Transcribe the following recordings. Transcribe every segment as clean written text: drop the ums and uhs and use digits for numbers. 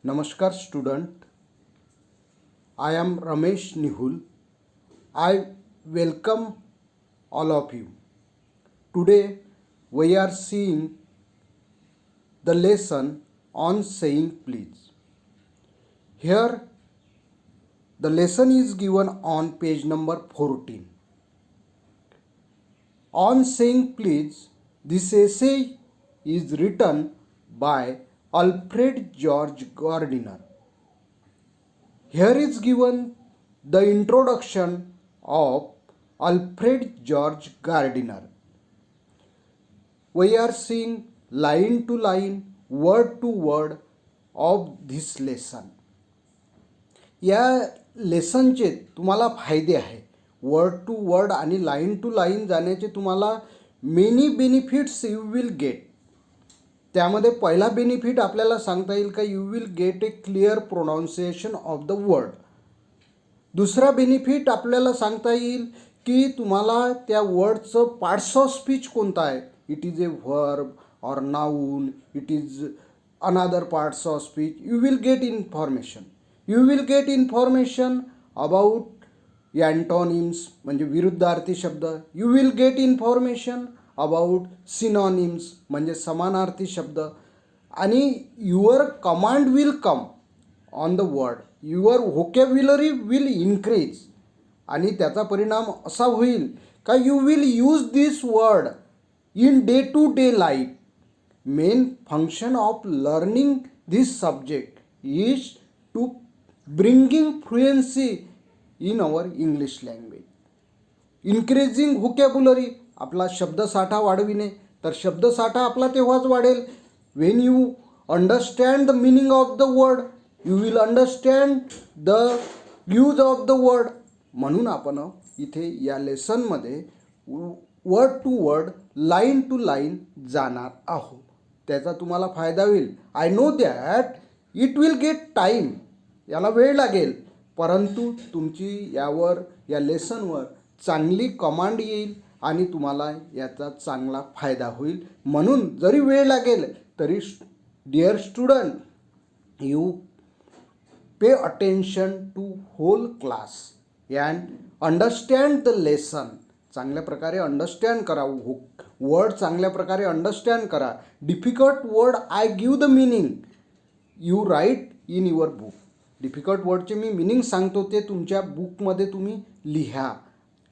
Namaskar student, I am Ramesh Nihul. I welcome all of you. Today we are seeing the lesson on saying please. Here the lesson is given on page number 14. On saying please, this essay is written by Alfred George Gardiner. Here is given the introduction of Alfred George Gardiner. We are seeing line to line, word to word of this lesson. या लेसनचे तुम्हाला फायदे आहे. Word to word आणि line to line जाण्याचे तुम्हाला many benefits you will gate. त्यामध्ये पहिला benefit आपल्याला सांगता येईल का you will gate A clear pronunciation of the word. दुसरा बेनिफिट आपल्याला सांगता येईल की तुम्हाला त्या वर्डचं पार्ट्स ऑफ स्पीच कोणता आहे. It is a verb or noun, it is another parts of speech. You will get information. You will get information about antonyms म्हणजे विरुद्धार्थी शब्द. You will get information about synonyms म्हणजे समानार्थी शब्द. आणि your command will come on the word. Your vocabulary will increase. आणि त्याचा परिणाम असा होईल का you will use this word in day to day life. Main function of learning this subject is to bringing fluency in our English language. Increasing vocabulary आपला शब्दसाठा वाढविणे. तर शब्दसाठा आपला तेव्हाच वाढेल when you understand the meaning of the word. You will understand the use of the word. म्हणून आपण इथे या लेसनमध्ये word to word, line to line जाणार आहोत. त्याचा तुम्हाला फायदा होईल. I know that it will get time. याला वेळ लागेल, परंतु तुमची या लेसनवर चांगली कमांड येईल आणि तुम्हाला याचा चांगला फायदा होईल. म्हणून जरी वेळ लागेल तरी dear student you pay attention to whole class and understand the lesson. चांगल्या प्रकारे अंडरस्टँड करा. वर्ड चांगल्या प्रकारे अंडरस्टँड करा. Difficult word I give the meaning. You write in your book. Difficult वर्डचे मी मिनिंग सांगतो ते तुमच्या बुकमध्ये तुम्ही लिहा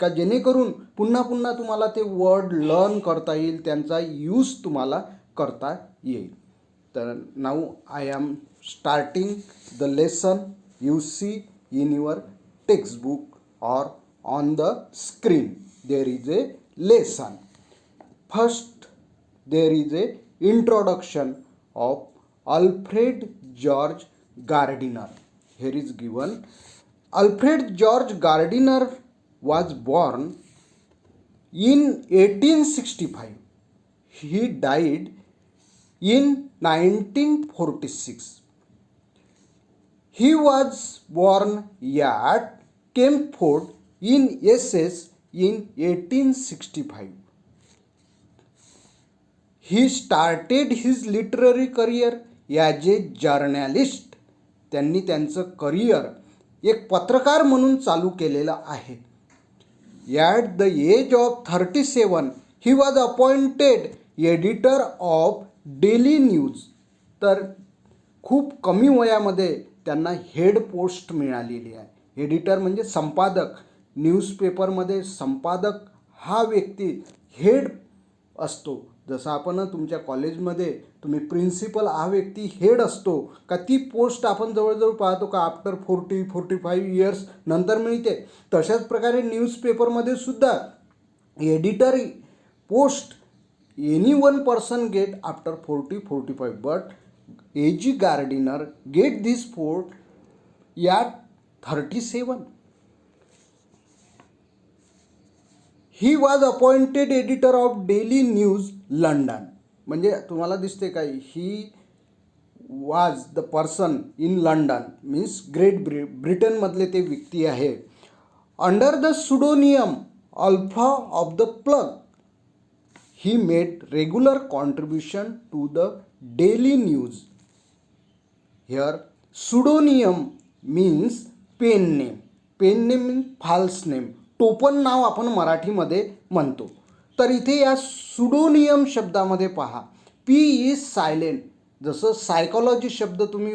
का जेणेकरून पुन्हा पुन्हा तुम्हाला ते वर्ड लर्न करता येईल, त्यांचा यूज तुम्हाला करता येईल. तर now I am starting the lesson. You see in your textbook or on the screen there is a lesson. First there is a introduction of Alfred George Gardiner. Here is given Alfred George Gardiner was born in 1865. He died in 1946. He was born at Kempford in Essex in 1865. He started his literary career as a journalist. त्यांनी त्यांचं career एक पत्रकार म्हणून चालू केलेलं आहे. At the age of 37 he was appointed editor of daily News. तर खूप कमी वयामध्ये त्यांना हेड पोस्ट मिळालेली आहे. एडिटर म्हणजे संपादक. न्यूजपेपरमध्ये संपादक हा व्यक्ती हेड असतो. जसं आपण तुमच्या कॉलेजमध्ये तुम्ही प्रिन्सिपल हा व्यक्ती हेड असतो का, ती पोस्ट आपण जवळजवळ पाहतो का आफ्टर 40-45 इयर्स नंतर मिळते. तशाच प्रकारे न्यूजपेपरमध्ये सुद्धा editor post any one person get after 40-45. But A G. Gardiner get this post at 37. He was appointed editor of daily news London. म्हणजे तुम्हाला दिसते काय, he was the person in London means great ब्रिटनमधले ते व्यक्ती आहे. Under the pseudonym alpha of the plug he made regular contribution to the daily news. Here pseudonym means pen name. Pen name means false name, टोपण नाव आपण मराठीमध्ये म्हणतो. तर इथे या सुडोनियम शब्दामध्ये पहा, पी इज सायलेंट. जसं सायकॉलॉजी शब्द तुम्ही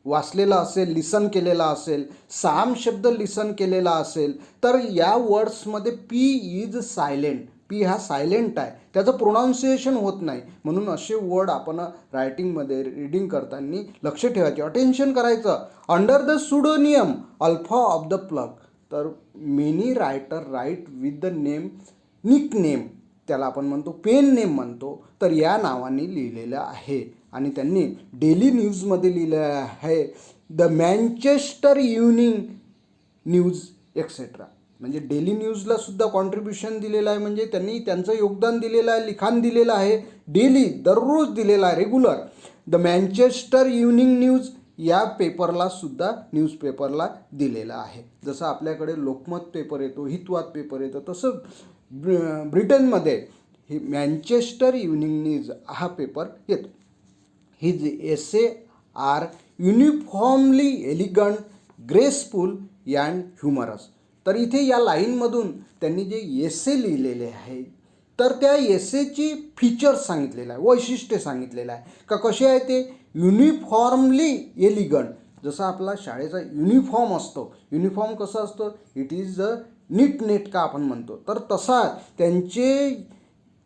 वाचलेला असेल, लिसन केलेला असेल, साम शब्द लिसन केलेला असेल, तर या वर्ड्समध्ये पी इज सायलेंट. पी हा सायलेंट आहे, त्याचं प्रोनाऊन्सिएशन होत नाही. म्हणून असे वर्ड आपण रायटिंगमध्ये रीडिंग करताना लक्ष ठेवायचे, अटेन्शन करायचं. Under the pseudonym alpha of the Plough. तर many writer write with the name nick name, त्याला आपण म्हणतो पेन नेम म्हणतो. तर या नावाने लिहिलेलं आहे आणि त्यांनी डेली न्यूजमध्ये लिहिलं आहे the Manchester Evening news etcetera. म्हणजे डेली न्यूजला सुद्धा कॉन्ट्रीब्युशन दिलेलं आहे, म्हणजे त्यांनी त्यांचं योगदान दिलेलं आहे, लिखाण दिलेलं आहे, डेली दररोज दिलेलं आहे, regular. The Manchester Evening news या पेपरला सुद्धा न्यूजपेपरला दिलेलं आहे. जसं आपल्याकडे लोकमत पेपर येतो, हितवाद पेपर येतो, तसं ब्रिटनमध्ये ही मँचेस्टर इव्हनिंग न्यूज हा पेपर येतो. His essays are uniformly elegant, graceful and humorous. तर इथे या लाईनमधून त्यांनी जे एसे लिहिलेले आहे, तर त्या एसेची फीचर्स सांगितलेलं आहे, वैशिष्ट्य सांगितलेलं आहे का कसे आहे ते. युनिफॉर्मली एलिगंट, जसं आपला शाळेचा युनिफॉर्म असतो, युनिफॉर्म कसं असतं, इट इज अ नीटनेटका आपण म्हणतो. तर तसा त्यांचे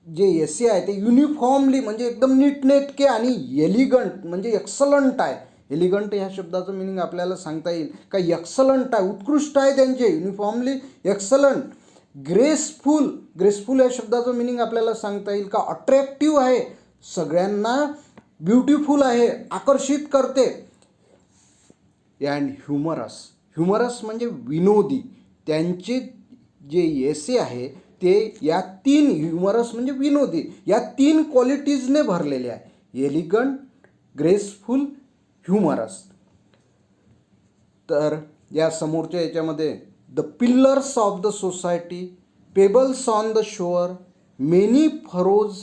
जे एसे आहे ते युनिफॉर्मली म्हणजे एकदम नीटनेटके आणि एलिगंट म्हणजे एक्सलंट आहे. एलिगंट ह्या शब्दाचं मिनिंग आपल्याला सांगता येईल का एक्सलंट आहे, उत्कृष्ट आहे त्यांचे, युनिफॉर्मली एक्सलंट. ग्रेसफुल, ग्रेसफुल या शब्दाचं मिनिंग आपल्याला सांगता येईल का अट्रॅक्टिव्ह आहे, सगळ्यांना ब्युटिफुल आहे, आकर्षित करते. अँड ह्युमरस, ह्युमरस म्हणजे विनोदी. त्यांचे जे एसे आहे ते या तीन, ह्युमरस म्हणजे विनोदी, या तीन क्वालिटीजने भरलेले आहे, एलिगंट, ग्रेसफुल, ह्युमरस. तर या समोरच्या याच्यामध्ये the pillars of the society, pebbles on the shore, many Feroz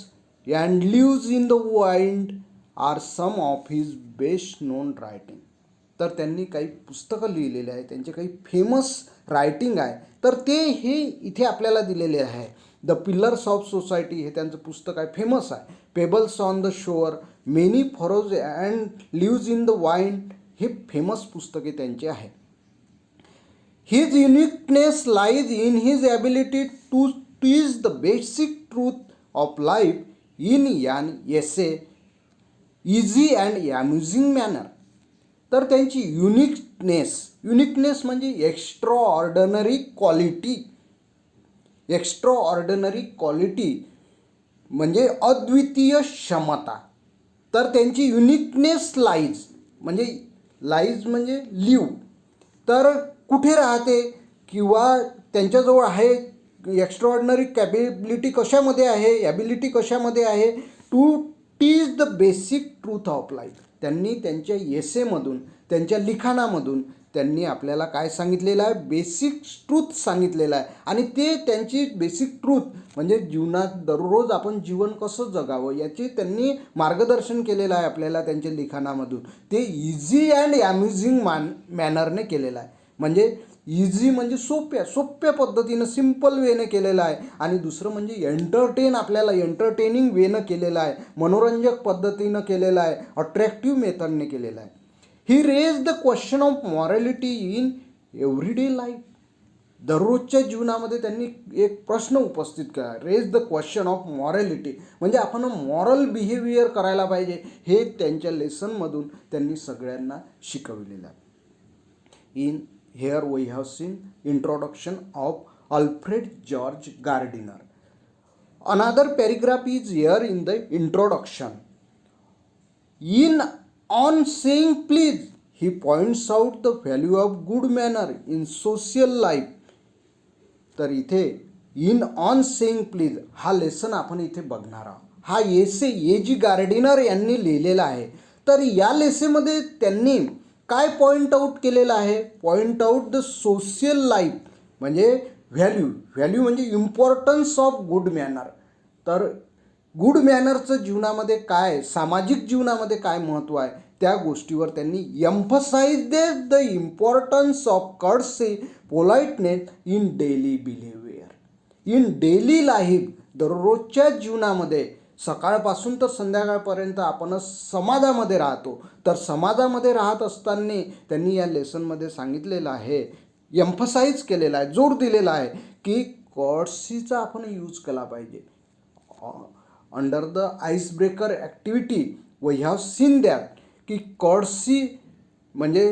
and leaves in the wild are some of his best known writing. तर त्यांनी काही पुस्तकं लिहिलेली आहे, त्यांचे काही फेमस रायटिंग आहे, तर ते हे इथे आपल्याला दिलेले आहे. द पिल्लर्स ऑफ सोसायटी हे त्यांचं पुस्तक आहे, फेमस आहे. Pebbles on the shore, many Feroz and leaves in the Wild हे फेमस पुस्तके त्यांचे आहे. His uniqueness lies in his ability to teach the basic truth of life in an essay easy and amusing manner. तर त्यांची uniqueness, uniqueness म्हणजे extraordinary quality, extraordinary quality म्हणजे अद्वितीय क्षमता. तर त्यांची युनिकनेस लाईज म्हणजे लाईज म्हणजे लिव, तर कुठे राहते किंवा त्यांच्याजवळ आहे एक्स्ट्राऑर्डिनरी कॅपेबिलिटी कशामध्ये आहे, ॲबिलिटी कशामध्ये आहे, to teach the basic truth of life. त्यांनी त्यांच्या एसेमधून, त्यांच्या लिखाणामधून त्यांनी आपल्याला काय सांगितलेलं आहे, बेसिक ट्रूथ सांगितलेलं आहे. आणि ते त्यांची बेसिक ट्रूथ म्हणजे जीवनात दररोज आपण जीवन कसं जगावं याचे त्यांनी मार्गदर्शन केलेलं आहे आपल्याला त्यांच्या लिखाणामधून. ते इझी अँड अम्युझिंग मॅनरने केलेलं आहे. म्हणजे इझी म्हणजे सोप्या पद्धतीनं, सिम्पल वेनं केलेलं आहे. आणि दुसरं म्हणजे आपल्याला एंटरटेनिंग वेनं केलेलं आहे, मनोरंजक पद्धतीनं केलेलं आहे, अट्रॅक्टिव्ह मेथडने केलेलं आहे. He raise the question of morality in everyday life. दररोजच्या जीवनामध्ये त्यांनी एक प्रश्न उपस्थित केला, raise the question of morality म्हणजे आपण मॉरल बिहेवियर करायला पाहिजे, हे त्यांच्या लेसनमधून त्यांनी सगळ्यांना शिकवलेलं आहे. In here we have seen introduction of Alfred George Gardiner. Another paragraph is here in the introduction. On saying please, he points out the value of good manner in social life. तर इथे on saying please हा lesson आपण इथे बघणार आहोत. हा एसे जी Gardiner यांनी लिहिलेला आहे. तर या लेसेमध्ये त्यांनी काय पॉईंट आऊट केलेलं आहे, point out the social life म्हणजे व्हॅल्यू म्हणजे इम्पॉर्टन्स ऑफ गुड मॅनर. तर गुड मॅनरचं जीवनामध्ये काय, सामाजिक जीवनामध्ये काय महत्त्व आहे त्या गोष्टीवर त्यांनी emphasises the importance of courtesy politeness in daily behaviour. In daily life, दररोजच्या जीवनामध्ये सकाळपासून तर संध्याकाळपर्यंत आपण समाजामध्ये राहतो. तर समाजामध्ये राहत असताना त्यांनी या लेसनमध्ये सांगितलेलं आहे, एम्फसाइज केलेला आहे, जोर दिलेला आहे की कर्टसीचा आपण यूज केला पाहिजे. Under the ice breaker activity we have seen that की कर्टसी म्हणजे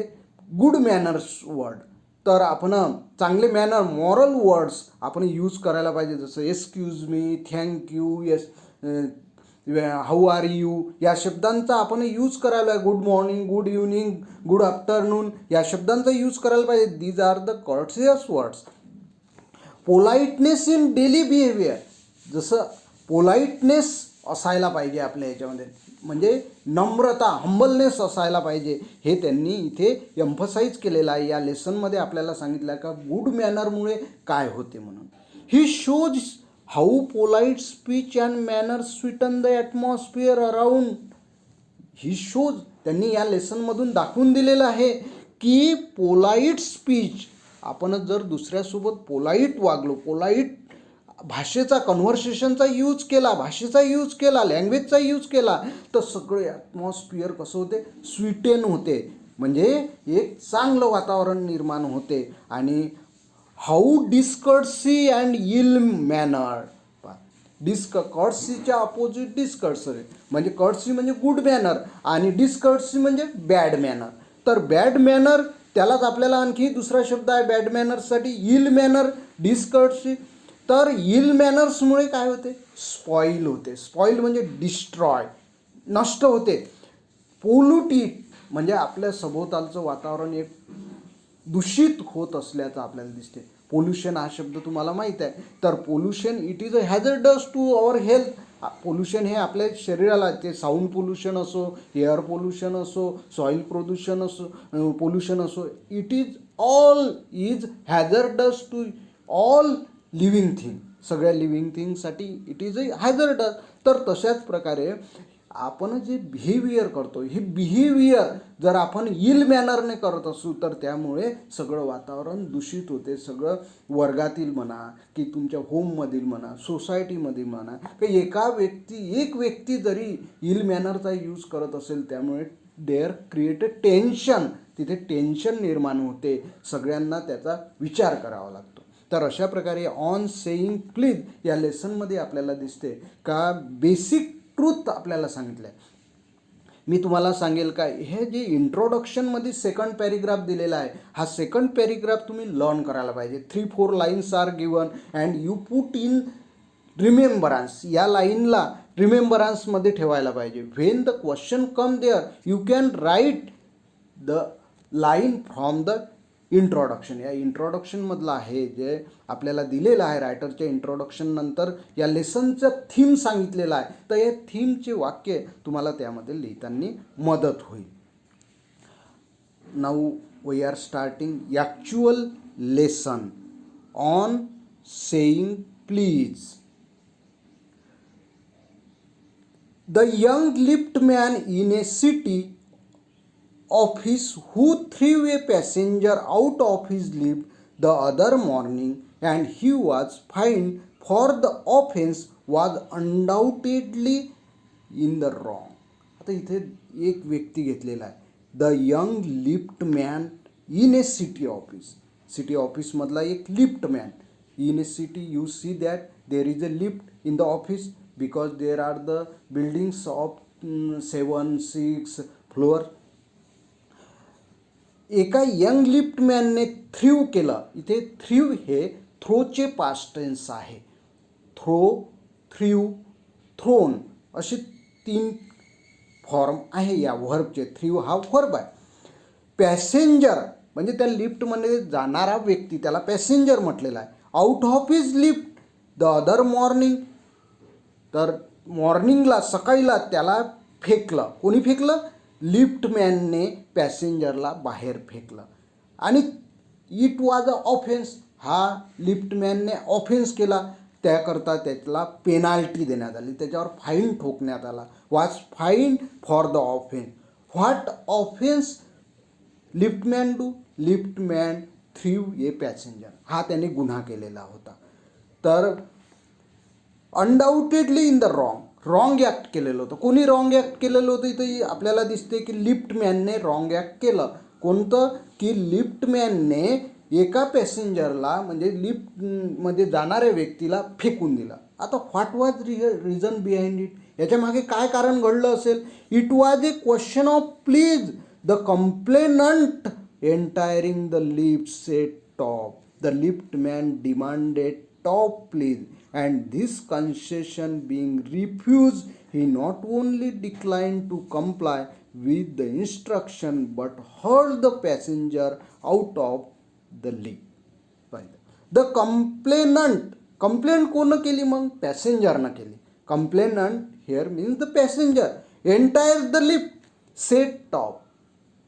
गुड मॅनर्स वर्ड. तर आपण चांगले मॅनर, मॉरल वर्ड्स आपण यूज करायला पाहिजे. जसं excuse me, thank you, yes, how are you या शब्दांचा आपण यूज करायला, good morning, good evening, good afternoon या शब्दांचा यूज करायला पाहिजे. These are the courteous words. Politeness in daily behaviour, जसं पोलाइटनेस असायला पाहिजे आपल्या ह्याच्यामध्ये, म्हणजे नम्रता, हंबलनेस असायला पाहिजे. हे त्यांनी इथे एम्फसाइज केलेलं आहे. या लेसनमध्ये आपल्याला सांगितलं का गुड मॅनरमुळे काय होते म्हणून. He shows how polite speech and manner sweeten the atmosphere around. He shows त्यांनी या लेसनमधून दाखवून दिलेलं आहे की पोलाइट स्पीच, आपण जर दुसऱ्यासोबत पोलाइट वागलो, पोलाइट भाषेचा, कन्व्हर्सेशनचा यूज केला, भाषेचा यूज केला, लँग्वेजचा यूज केला, तर सगळे ॲटमॉस्फिअर कसं होते, स्वीटेन होते, म्हणजे एक चांगलं वातावरण निर्माण होते. आणि how discourtesy and ill manner, कर्टसीच्या अपोजिट डिस्कर्सी, म्हणजे कर्टसी म्हणजे गुड मॅनर आणि डिस्कर्सी म्हणजे बॅड मॅनर. तर बॅड मॅनर त्यालाच आपल्याला आणखी दुसरा शब्द आहे बॅड मॅनर्ससाठी, इल मॅनर, डिस्कर्सी. तर इल मॅनर्समुळे काय होते, स्पॉईल होते. स्पॉईल म्हणजे डिस्ट्रॉय, नष्ट होते. पोल्युटेड म्हणजे आपल्या सभोवतालचं वातावरण एक दूषित होत असल्याचं आपल्याला दिसते. पोल्युशन हा शब्द तुम्हाला माहीत आहे. तर pollution it is a hazardous to our health. Pollution हे आपल्या शरीराला, ते साऊंड पोल्युशन असो, एअर पोल्युशन असो, सॉईल प्रदूषण असो, पोल्युशन असो, it is all is hazardous to all living thing. सगळ्या लिव्हिंग थिंगसाठी इट इज अ हॅझर्डस. तर तशाच प्रकारे आपण जे बिहेवियर करतो, हे बिहेवियर जर आपण इल मॅनरने करत असू तर त्यामुळे सगळं वातावरण दूषित होते. सगळं वर्गातील म्हणा की तुमच्या होममधील म्हणा, सोसायटीमधील म्हणा, की एक व्यक्ती जरी इल मॅनरचा यूज करत असेल, त्यामुळे देअर क्रिएट अ टेन्शन, तिथे टेन्शन निर्माण होते. सगळ्यांना त्याचा विचार करावा लागतो. तर अशा प्रकारे ऑन सेईंग प्लीज या लेसनमध्ये आपल्याला दिसते का बेसिक ट्रूथ आपल्याला सांगितलं आहे. मी तुम्हाला सांगेल का, हे जे इंट्रोडक्शनमध्ये सेकंड पॅरेग्राफ दिलेला आहे, हा सेकंड पॅरेग्राफ तुम्ही लर्न करायला पाहिजे. 3-4 lines are given and you put in remembrance. या लाईनला रिमेंबरन्समध्ये ठेवायला पाहिजे. When the question come there you can write the line from the introduction. या इंट्रोडक्शनमधलं आहे जे आपल्याला दिलेलं आहे, रायटरच्या इंट्रोडक्शन नंतर या लेसनचं थीम सांगितलेलं आहे. तर या थीमचे वाक्य तुम्हाला त्यामध्ये लिहिताना मदत होईल. Now we are starting actual lesson on saying please. The young lift man in a city office who threw a passenger out of his lift the other morning and he was fined for the offense was undoubtedly in the wrong. आता इथे एक व्यक्ती घेतलेला आहे, the young lift man in a city office. City ऑफिसमधला एक lift man. In a city you see that there is a lift in the office because there are the buildings of 7-6 floor. एका young लिफ्टमॅनने threw केलं. इथे threw हे थ्रोचे past tense आहे. Throw, threw, thrown असे 3 फॉर्म आहे या व्हर्बचे. थ्रीव हा व्हर्ब आहे. पॅसेंजर म्हणजे त्या लिफ्टमध्ये जाणारा व्यक्ती, त्याला पॅसेंजर म्हटलेला आहे. Out of his lift the other morning, तर मॉर्निंगला, सकाळीला त्याला फेकलं. कोणी फेकलं? लिफ्टमॅनने पॅसेंजरला बाहेर फेकलं. आणि इट वॉज अ ऑफेन्स, हा लिफ्टमॅनने ऑफेन्स केला, त्याकरता त्याला पेनाल्टी देण्यात आली, त्याच्यावर फाईन ठोकण्यात आला. Was fine for the offence. What offence liftman do? Liftman threw a passenger. हा त्याने गुन्हा केलेला होता. तर undoubtedly in the wrong act केलेलं होतं. कोणी रॉंग ॲक्ट केलेलं होतं? इथं आपल्याला दिसते की लिफ्टमॅनने रॉंग ॲक्ट केलं. कोणतं? की लिफ्टमॅनने एका पॅसेंजरला म्हणजे लिफ्टमध्ये जाणाऱ्या व्यक्तीला फेकून दिलं. आता what was reason behind it? याच्या मागे काय कारण घडलं असेल? It was a question of please the complainant entering the lift said top. The liftman demanded top please and this concession being refused, he not only declined to comply with the instruction but hurled the passenger out of the lift. The complainant, complaint कोण केली मग? पॅसेंजरनं केली. complainant here means the passenger. entire the lift, set top.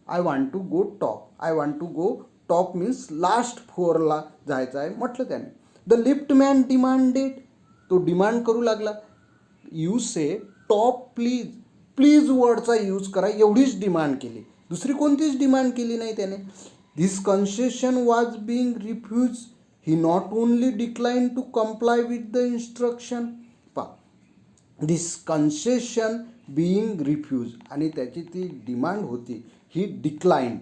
I want to go top. I want to go top means last फ्लोअरला जायचं आहे म्हटलं त्याने. The liftman demanded, तो डिमांड करू लागला. You say top please. Please वर्डचा use करा एवढीच डिमांड केली, दुसरी कोणतीच डिमांड केली नाही त्याने. This concession was being refuse. He not only decline to comply with the instruction. पा दिस कन्सेशन बिईंग रिफ्यूज, आणि त्याची ती डिमांड होती ही डिक्लाइन,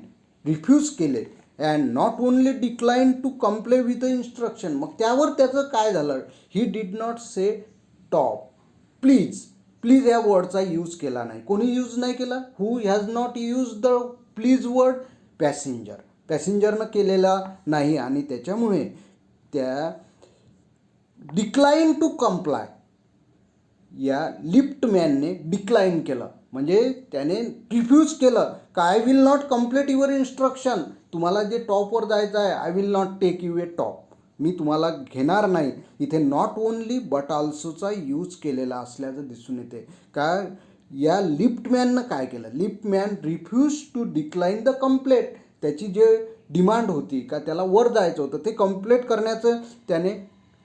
रिफ्यूज केले. And not only decline to comply with the instruction. मग त्यावर त्याचं काय झालं? He did not say top please. Please या वर्डचा यूज केला नाही. कोणी यूज नाही केला? Who has not use the please word? Passenger. पॅसेंजरनं केलेला नाही आणि त्याच्यामुळे त्या डिक्लाइन टू कम्प्लाय या लिफ्टमॅनने डिक्लाइन केलं, म्हणजे त्याने रिफ्यूज केलं का I will not complete your instruction. तुम्हाला जे टॉपवर जायचं आहे, I will not take you a top, मी तुम्हाला घेणार नाही. इथे नॉट ओनली बट ऑल्सोचा यूज केलेला असल्याचं दिसून येते. का या लिफ्टमॅननं काय केलं? Liftman refuse to decline the complaint. त्याची जे डिमांड होती का त्याला वर जायचं होतं ते कम्प्लीट करण्याचं त्याने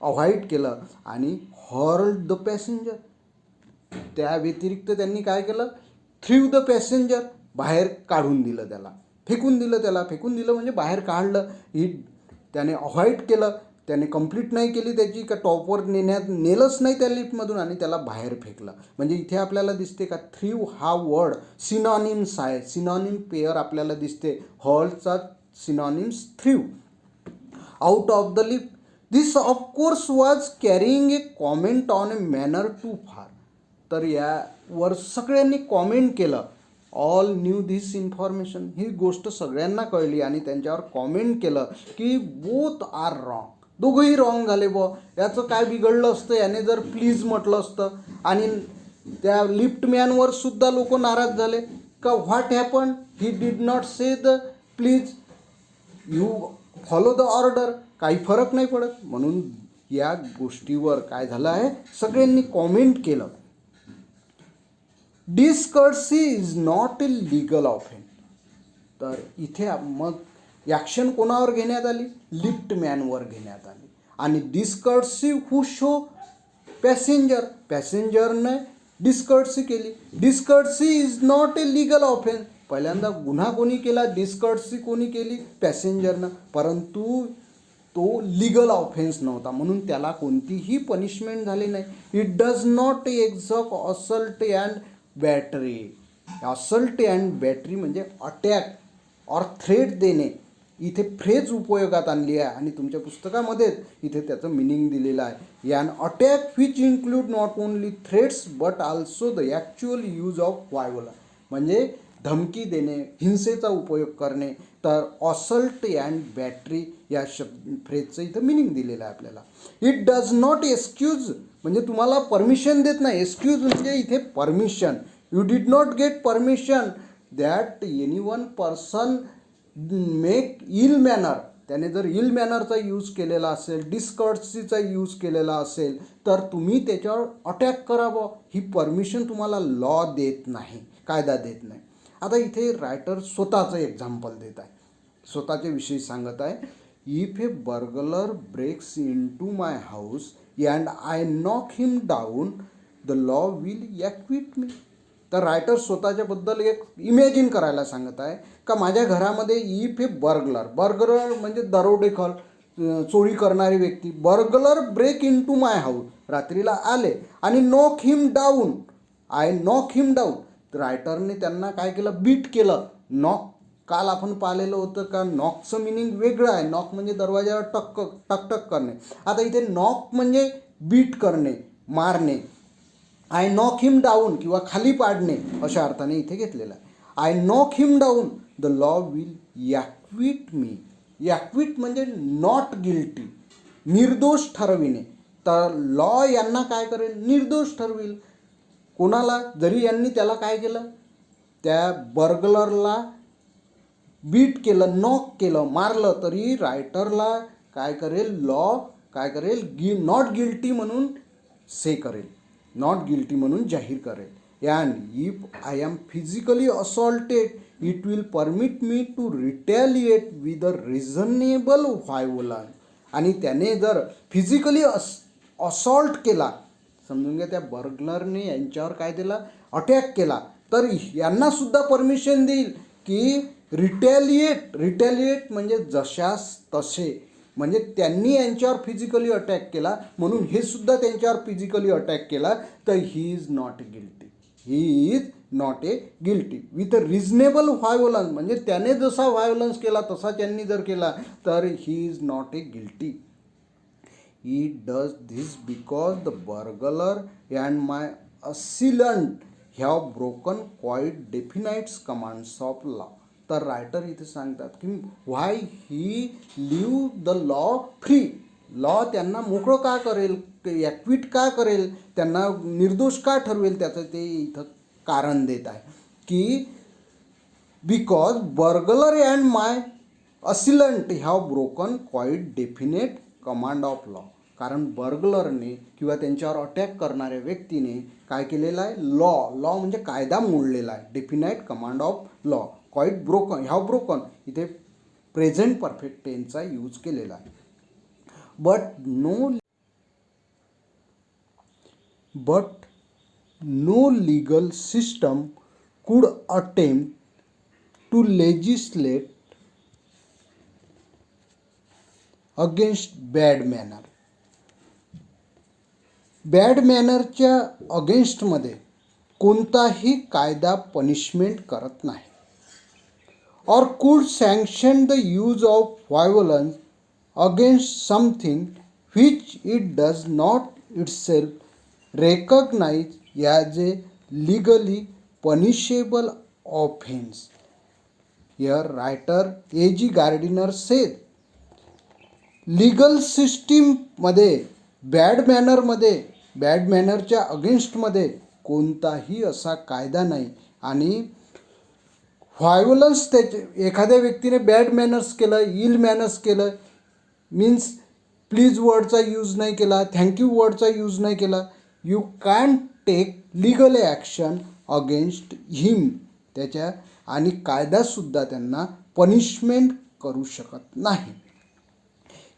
अवॉइड केलं आणि हॉर्ल्ड द पॅसेंजर. त्या व्यतिरिक्त त्यांनी काय केलं? थ्रीव द पॅसेंजर, बाहेर काढून दिलं त्याला, फेकून दिलं त्याला. फेकून दिलं म्हणजे बाहेर काढलं. ही त्याने अवॉइड केलं, त्याने कंप्लीट नाही केली त्याची, का टॉपवर नेलंच नाही त्या लिफ्टमधून आणि त्याला बाहेर फेकलं. म्हणजे इथे आपल्याला दिसते का थ्रीव हा वर्ड सिनॉनिम्स आहे, सिनॉनिम पेअर आपल्याला दिसते. हॉलचा synonyms threw. Out of the lift. This of course was carrying a comment on a manner too far. तर यावर सगळ्यांनी कॉमेंट केलं. All knew this information. ही गोष्ट सगळ्यांना कळली आणि त्यांच्यावर कॉमेंट केलं की बोथ आर रॉंग. दोघंही रॉंग झाले बुवा. याचं काय बिघडलं असतं याने जर प्लीज म्हटलं असतं. आणि त्या लिफ्टमॅनवर सुद्धा लोक नाराज झाले का what happen, he did not say the please, you follow the order. काही फरक नाही पडत. म्हणून या गोष्टीवर काय झालं आहे, सगळ्यांनी कॉमेंट केलं. Discourtesy is not a legal offence. तर इथे मग ॲक्शन कोणावर घेण्यात आली? लिफ्टमॅनवर घेण्यात आली. आणि डिस्कर्सी हू शो? पॅसेंजर. पॅसेंजरने डिस्कर्सी केली. Discourtesy is not a legal offence. पहिल्यांदा गुन्हा कोणी केला? डिस्कर्सी कोणी केली? पॅसेंजरनं. परंतु तो लिगल ऑफेन्स नव्हता म्हणून त्याला कोणतीही पनिशमेंट झाली नाही. It does not excuse assault and battery. Assault and battery म्हणजे अटॅक ऑर थ्रेट देणे. इथे फ्रेज उपयोगात आणली आहे आणि तुमच्या पुस्तकामध्ये इथे त्याचं मिनिंग दिलेलं आहे. And attack which include not only threats but also the actual use of violence. म्हणजे धमकी देणे, हिंसेचा उपयोग करणे. तर असल्ट अँड बॅटरी या फ्रेजचं इथं मिनिंग दिलेलं आहे आपल्याला. इट डज नॉट एक्सक्यूज म्हणजे तुम्हाला परमिशन देत नाही. एक्सक्यूज म्हणजे इथे permission. You did not get permission that any one person make ill manner. त्याने जर इल मॅनरचा यूज केलेला असेल, डिस्कर्सीचा यूज केलेला असेल तर तुम्ही त्याच्यावर अटॅक करावं. ही परमिशन तुम्हाला लॉ देत नाही, कायदा देत नाही. आता इथे रायटर स्वतःचं एक्झाम्पल देत आहे, स्वतःच्या विषयी सांगत आहे. If a burglar breaks into my house and I knock him down the law will acquit me. तर रायटर स्वतःच्याबद्दल एक इमॅजिन करायला सांगत आहे का माझ्या घरामध्ये इफ ए बर्गलर म्हणजे दरोडेखोर, चोरी करणारी व्यक्ती, burglar break into my house, रात्रीला आले आणि knock him down, I knock him down. रायटरने त्यांना काय केलं, बीट केलं. नॉक काल आपण पाहिलेलं होतं का नॉकचं मिनिंग वेगळं आहे. नॉक म्हणजे दरवाजावर टकटक करणे. आता इथे नॉक म्हणजे बीट करणे, मारणे. आय नॉक हिम डाऊन किंवा खाली पाडणे अशा अर्थाने इथे घेतलेला आहे. I knock him down, the law will acquit me. Acquit म्हणजे नॉट गिल्टी, निर्दोष ठरविणे. तर लॉ यांना काय करेल, निर्दोष ठरविल. कोणाला, जरी यांनी त्याला काय केलं, त्या बर्गलरला बीट केलं, नॉक केलं, मारलं, तरी रायटरला काय करेल, लॉ काय करेल, नॉट गिल्टी म्हणून करेल, नॉट गिल्टी म्हणून जाहीर करेल. And if I am physically assaulted it will permit me to retaliate with a reasonable violence. आणि त्याने जर फिजिकली असॉल्ट केला, समजून घ्या त्या बर्गलरने यांच्यावर काय दिला, अटॅक केला, तर यांनासुद्धा परमिशन देईल की रिटॅलिएट म्हणजे जशास तसे, म्हणजे त्यांनी यांच्यावर फिजिकली अटॅक केला म्हणून हे सुद्धा त्यांच्यावर फिजिकली अटॅक केला, तर he is not guilty, he is not a guilty with a reasonable violence. म्हणजे त्याने जसा व्हायोलन्स केला तसा त्यांनी जर केला तर he is not a guilty. He does this because the burglar and my assailant have broken quite definite commands of law. तर रायटर इथे सांगतात की why he live the law free. Law त्यांना मोकळं का करेल, ॲक्विट का करेल, त्यांना निर्दोष का ठरवेल, त्याचं ते इथं कारण देत आहे की because burglar and my assailant have broken quite definite command of law. कारण बर्गलरने किंवा त्यांच्यावर अटॅक करणाऱ्या व्यक्तीने काय केलेलं आहे, लॉ म्हणजे कायदा मोडलेला आहे. Definite command of law, quite broken, have broken इथे प्रेझेंट परफेक्ट टेन्सचा यूज केलेला आहे. But no legal system could attempt to legislate against bad manner. Bad मॅनरच्या अगेन्स्टमध्ये कोणताही कायदा पनिशमेंट करत नाही. Or could sanction the use of violence against something which it does not itself recognize as a legally punishable offense. Here writer A.G. Gardiner said, legal सिस्टीममध्ये bad मॅनरच्या अगेन्स्टमध्ये कोणताही असा कायदा नाही. आणि व्हायोलन्स, त्याचे एखाद्या व्यक्तीने बॅड मॅनर्स केलं, इल मॅनर्स केलं, मीन्स प्लीज वर्डचा यूज नाही केला, थँक्यू वर्डचा यूज नाही केला, you can take legal action against him. त्याच्या आणि कायदासुद्धा त्यांना पनिशमेंट करू शकत नाही.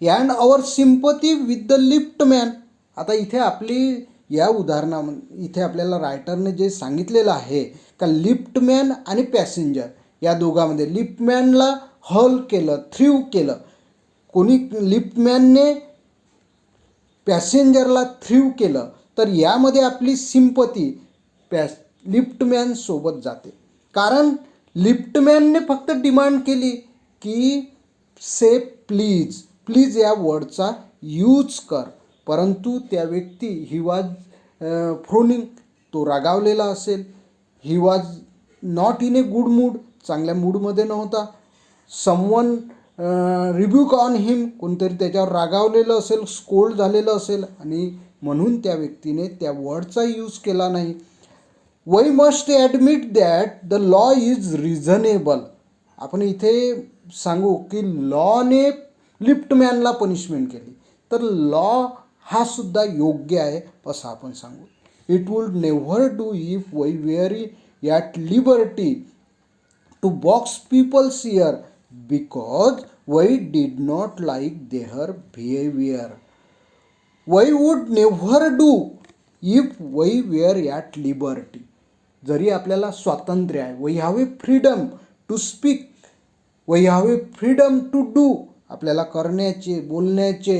And our sympathy with the liftman. आता इथे आपली या उदाहरणामध्ये इथे आपल्याला रायटरने जे सांगितलेलं आहे का लिफ्टमॅन आणि पॅसेंजर या दोघांमध्ये, लिफ्टमॅनला हल केलं, थ्रीव केलं, कोणी लिफ्टमॅनने पॅसेंजरला थ्रीव केलं, तर यामध्ये आपली सिम्पथी लिफ्टमॅनसोबत जाते. कारण लिफ्टमॅनने फक्त डिमांड केली की से प्लीज या वर्डचा यूज कर, परंतु त्या व्यक्ती ही वॉज फ्रोनिंग, तो रागावलेला असेल, he was not in a good mood, चांगल्या मूडमध्ये नव्हता. समवन रिब्यूक ऑन हिम, कोणतरी त्याच्यावर रागावलेलं असेल, स्कोल्ड झालेलं असेल, आणि म्हणून त्या व्यक्तीने त्या वर्डचा यूज केला नाही. We must admit that the law is reasonable. आपण इथे सांगू की लॉने लिफ्टमॅनला पनिशमेंट केली, तर लॉ हा सुद्धा योग्य आहे असं आपण सांगू. It would never do if we were at liberty to box people's ear because we did not like their behaviour. We would never do if we were at liberty. जरी आपल्याला स्वातंत्र्य आहे, we have a freedom to speak, we have a freedom to do, आपल्याला करण्याचे बोलण्याचे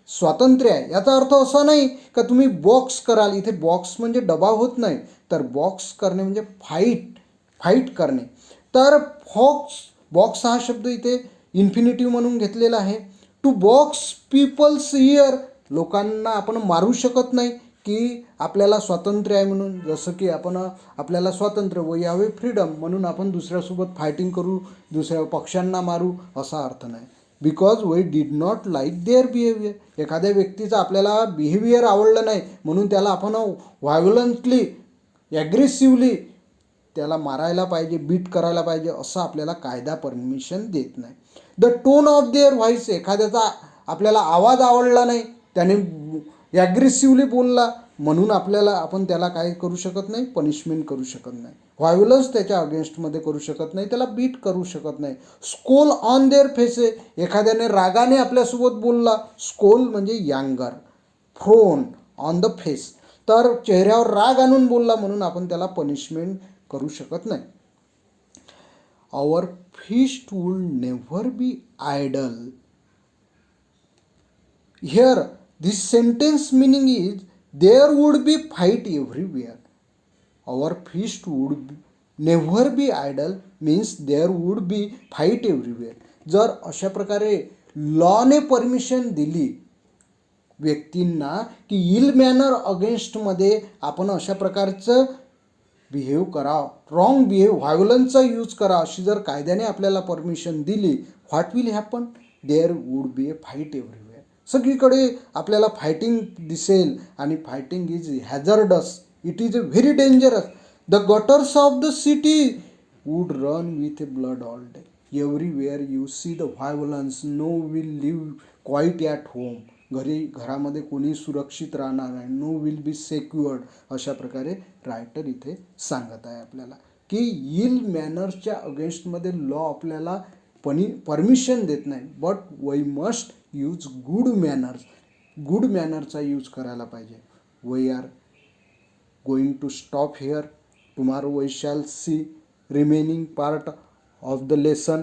स्वातंत्र्य आहे. याचा अर्थ असा नाही का तुम्ही बॉक्स कराल. इथे बॉक्स म्हणजे डबा होत नाही, तर बॉक्स करणे म्हणजे फाईट करणे. तर बॉक्स हा शब्द इथे इन्फिनिटिव्ह म्हणून घेतलेला आहे. टू बॉक्स पीपल्स इयर, लोकांना आपण मारू शकत नाही की आपल्याला स्वातंत्र्य आहे म्हणून. जसं की आपल्याला स्वातंत्र्य, वी हॅव ए फ्रीडम म्हणून आपण दुसऱ्यासोबत फायटिंग करू, दुसऱ्या पक्षांना मारू असा अर्थ नाही. Because we did not like their behaviour, एखाद्या व्यक्तीचं आपल्याला बिहेवियर आवडलं नाही म्हणून त्याला आपण व्हायोलंटली ॲग्रेसिव्हली त्याला मारायला पाहिजे, बीट करायला पाहिजे असं आपल्याला कायदा परमिशन देत नाही. The tone of their voice, एखाद्याचा आपल्याला आवाज आवडला नाही, त्याने ॲग्रेसिव्हली बोलला म्हणून आपण त्याला काय करू शकत नाही, पनिशमेंट करू शकत नाही, व्हायोलन्स त्याच्या अगेन्स्टमध्ये करू शकत नाही, त्याला बीट करू शकत नाही. स्कोल ऑन देअर फेसे, एखाद्याने रागाने आपल्यासोबत बोलला, स्कोल म्हणजे younger, prone on the face, तर चेहऱ्यावर राग आणून बोलला म्हणून आपण त्याला पनिशमेंट करू शकत नाही. Our fist would never be idle. Here this sentence meaning is there would be fight everywhere. Our fist would never be idle means there would be fight everywhere. जर अशा प्रकारे लॉने परमिशन दिली व्यक्तींना की इल मॅनर अगेन्स्टमध्ये आपण अशा प्रकारचं बिहेव करा, रॉंग बिहेव, व्हायोलन्सचा यूज करा, अशी जर कायद्याने आपल्याला परमिशन दिली, what will happen, there would be a fight everywhere. सगळीकडे आपल्याला फायटिंग दिसेल आणि fighting is hazardous, it is a very dangerous. The gutters of the city would run with a blood all day. Everywhere you see the violence, no will live quiet at home. घरामध्ये कोणी सुरक्षित राहणार नाही, no will be secured. अशा प्रकारे writer इथे सांगत आहे आपल्याला की इल मॅनर्सच्या अगेन्स्टमध्ये लॉ आपल्याला परमिशन देत नाही, but we must use good manners, good मॅनरचा यूज करायला पाहिजे. We are going to stop here. Tomorrow we shall see remaining part of the lesson.